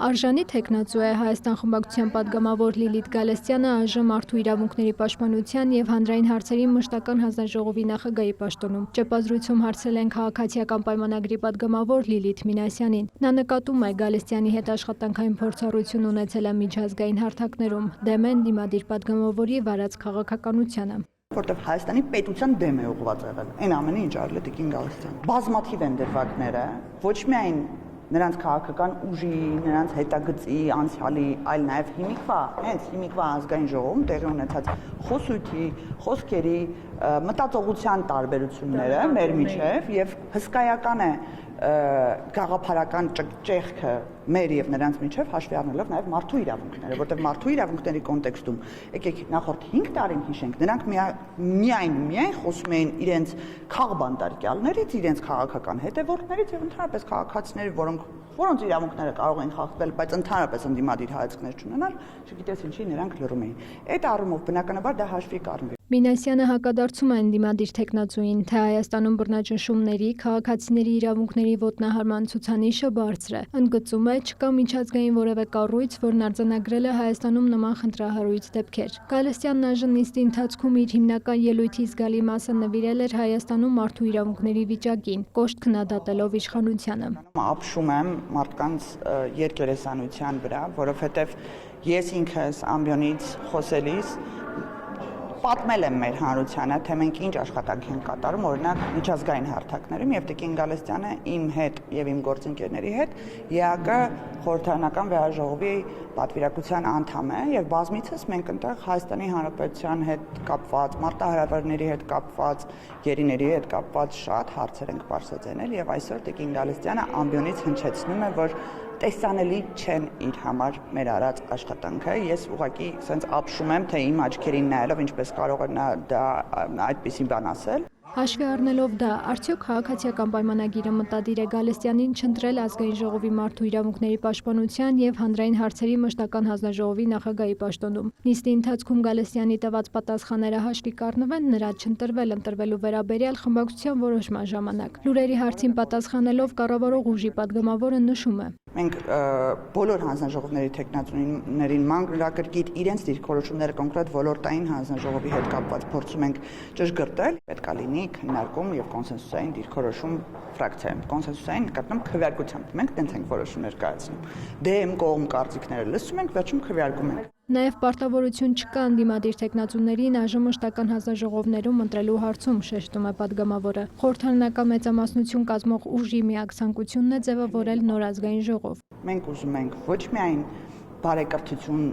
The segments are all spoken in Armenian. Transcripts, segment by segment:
Արժանի թեկնածու է Հայաստան խմբակցության պատգամավոր Լիլիթ Գալստյանը, այժմ Մարդու իրավունքների պաշտպանության և հանրային հարցերի մշտական հանձնաժողովի նախագահի պաշտոնում։ Ճեպազրույցում հարցրել են քաղաքացիական պայմանագրի պատգամավոր Լիլիթ Մինասյանին։ Նա նկատում է Գալստյանի հետ աշխատանքային փորձառություն ունեցել է միջազգային հարթակներում, դեմ են դիմադիր պատգամավորի վարած քաղաքականությանը։ Որտեղ Հայաստանի պետության դեմ է ուղղված եղել։ Այն ամենը, ինչ արել է Տիկին Գալստյանը։ Բազմաթիվ են դրվագները, ոչ միայն նրանց քաղաքական ուժի, նրանց հետագծի, անցյալի, այլ նաև հիմիկվա ազգային ժողովում տեղի ունեցած խոսույթի, խոսքերի, մտածողության տարբերությունները մեր միջև եւ հսկայական է գաղափարական ճեղքը մեր եւ նրանց միջև հաշվի առնելով նաեւ մարդու իրավունքները, որտեղ մարդու իրավունքների կոնտեքստում եկեք նախորդ 5 տարին հիշենք, նրանք միայն խոսում էին իրենց քաղբանտարկյալներից, իրենց քաղաքական հետևորդներից եւ ընդհանրապես քաղաքացիների, որոնց իրավունքները կարող են խախտվել, բայց ընդհանրապես ընդդիմադիր հայացքներ չունենալ, չգիտես ինչի նրանք լռում էին։ Այդ առումով բնականաբար դա հաշվի կառնվի։ Մինասյանը հակադարձում է ընդդիմադիր թեկնածուին, թե Հայաստանում բռնաճնշումների, քաղաքացիների իրավունքների ոտնահարման ցուցանիշը բարձր է։ Ընդգծում է, չկա միջազգային որևէ կառույց, որն արձանագրել է Հայաստանում նման խնդրահարույց դեպքեր։ Գալստյանն այժմ նիստի ընթացքում իր հիմնական ելույթի զգալի մասը նվիրել էր Հայաստանում մարդու իրավունքների վիճակին, կոշտ քննադատելով իշխանությանը։ Ապշում եմ մարդկանց երկերեսանության վրա, որովհետև ես ինքս ամբիոնից խոսելիս պատմել եմ մեր հանրությանը, թե մենք ինչ աշխատանք ենք կատարում, օրինակ միջազգային հարթակներում եւ Տիկին Գալստյանը իմ հետ եւ իմ գործընկերների հետ ԵԱԿ խորհրդարանական վեհաժողովի պատվիրակության անդամ է եւ բազմիցս մենք այնտեղ Հայաստանի Հանրապետության հետ կապված, մարտահրավերների հետ կապված, գերիների հետ կապված շատ հարցեր ենք բարձրացնել եւ այսօր Տիկին Գալստյանը ամբիոնից հնչեցնում է, որ տեսանելի չեն իր համար մեր արած աշխատանքը։ Ես ուղղակի sense ապշում եմ, թե իմ աչքերին նայելով ինչպես կարող է նա դա այդպիսի բան ասել։ Հաշվի առնելով դա, արդյոք քաղաքացիական պայմանագիրը մտադիր է Գալստյանին չընտրել ազգային ժողովի մարդու իրավունքների պաշտպանության և հանրային հարցերի մշտական հանձնաժողովի նախագահի պաշտոնում։ Նիստի ընթացքում Գալստյանի տված պատասխանները հաշվի կառնվեն նրա չընտրվելու վերաբերյալ խմբակցության որոշման ժամանակ։ Լուրերի հարցին պատասխանելով կառավարող ուժի պատգամավորը նշում է. Մենք բոլոր հանձնաժողովների թեկնածուներին մանրակրկիտ իրենց դիրքորոշումները կոնկրետ ոլորտային հանձնաժողովի հետ կապված փորձում ենք ճշգրտել, պետք է լինի քննարկում եւ կոնսենսուսային դիրքորոշում ֆրակցիայում։ Կոնսենսուսային նկատմամբ քվեարկությամբ մենք տենց ենք որոշումներ կայացնում։ Դեմ կողմ կարծիքները լսում ենք, վերջում քվեարկում ենք։ Նաև պարտավորություն չկա ընդդիմադիր թեկնածուներին այժմ մշտական հանձնաժողովներում ընտրելու հարցում, շեշտում է պատգամավորը։ Խորհրդարանական մեծամասնություն կազմող ուժի միակ ցանկությունն է ձևավորել նոր ազգային ժողով։ Մենք ուզում ենք ոչ միայն բարեկրթություն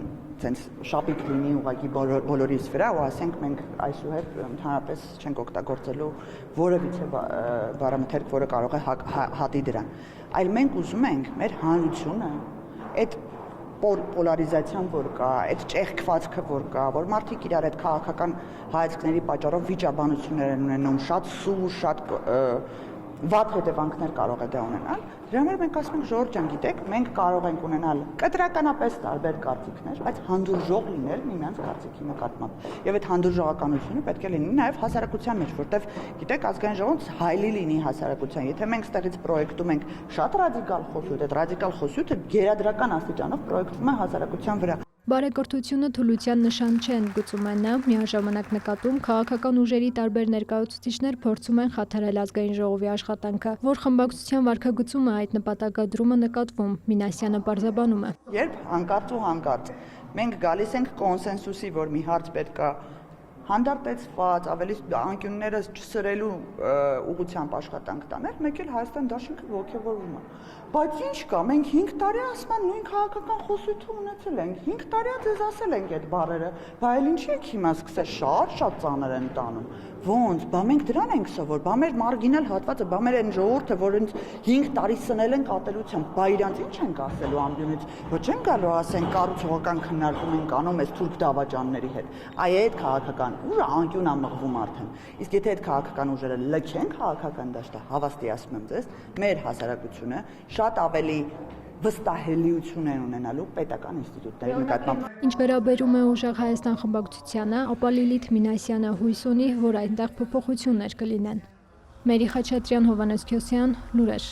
ցենց շապիկ լինի ուղղակի բոլորիս վրա, ու ասենք մենք այսուհետ ընդհանրապես չենք օգտագործելու որևիցե բառամթերք, որը կարող է հատի դրան, այլ մենք ուզում ենք մեր հանրությունը այդ պոլարիզացիան, որ կա, այդ ճեղքվածքը, որ կա, որ մարդիկ իրար այդ քաղաքական հայացքների պատճառով վիճաբանություններ են ունենում, շատ սուր, շատ վատ հետևանքներ կարող է դա ունենալ։ Դրա համար մենք ասում ենք ժողովուրդ ջան, գիտեք, մենք կարող ենք ունենալ կտրականապես տարբեր կարծիքներ, բայց հանդուրժող լինել միմյանց կարծիքի նկատմամբ։ Եվ այդ հանդուրժողականությունը պետք է լինի նաև հասարակության մեջ, որտեվ գիտեք, ազգային ժողովը հայլի լինի հասարակության։ Եթե մենք ստեղից պրոյեկտում ենք շատ ռադիկալ խոսույթ, այդ ռադիկալ խոսույթը գերադրական աստիճանով պրոյեկտվում է հասարակության վրա։ Բարեկրթությունը թուլության նշան չէ, ընդգծում է նա, միաժամանակ նկատում քաղաքական ուժերի տարբեր ներկայացուցիչներ փորձում են խաթարել ազգային ժողովի աշխատանքը, որ խմբակցության վարքագծում է այդ նպատակադրումը նկատվում, Մինասյանը պարզաբանում է։ Երբ հանկարծ մենք գալիս ենք կոնսենսուսի, որ մի հարց պետք է հանդարտեցված, ավելի անկյուններս չսրելու ուղղությամբ աշխատանք տանել, մեկ էլ Հայաստան դաշինքը ոգևորվում է։ Բայց ինչ կա, մենք 5 տարի ասման նույն քաղաքական խոսույթը ունեցել ենք, 5 տարի ձեզ ասել ենք այդ բառերը, բայց ինչի եք հիմա սկսել շատ ծանր են տանում։ Ոնց, բա մենք դրան ենք սովոր, բա մեր մարգինալ հատվածը, բա մեր այն ժողովուրդը, որ ինձ 5 տարի սնել են կատելությամբ, բա իրանց ինչ ենք ասելու ամբյոնից, ոչ են գալու ասեն կառուցողական քննարկում ենք անում այս թուրք դավաճանների հետ։ Այ այդ քաղաքական ուժը անկյուն ամղվում արդեն։ Իսկ եթե այդ քաղաքական ուժերը լքեն քաղաքական դաշտը, հավաստի ասում եմ ձեզ, մեր հասարակությունը շատ ավելի վստահելիություն են ունենալու պետական ինստիտուտների նկատմամբ։ Ինչ վերաբերում է ուժեղ Հայաստան խմբակցությանը, ապա Լիլիթ Մինասյանը հույս ունի, որ այնտեղ փոփոխություններ կլինեն։ Մերի Խաչատրյան, Հովհաննես Քյոսյան, լուրեր։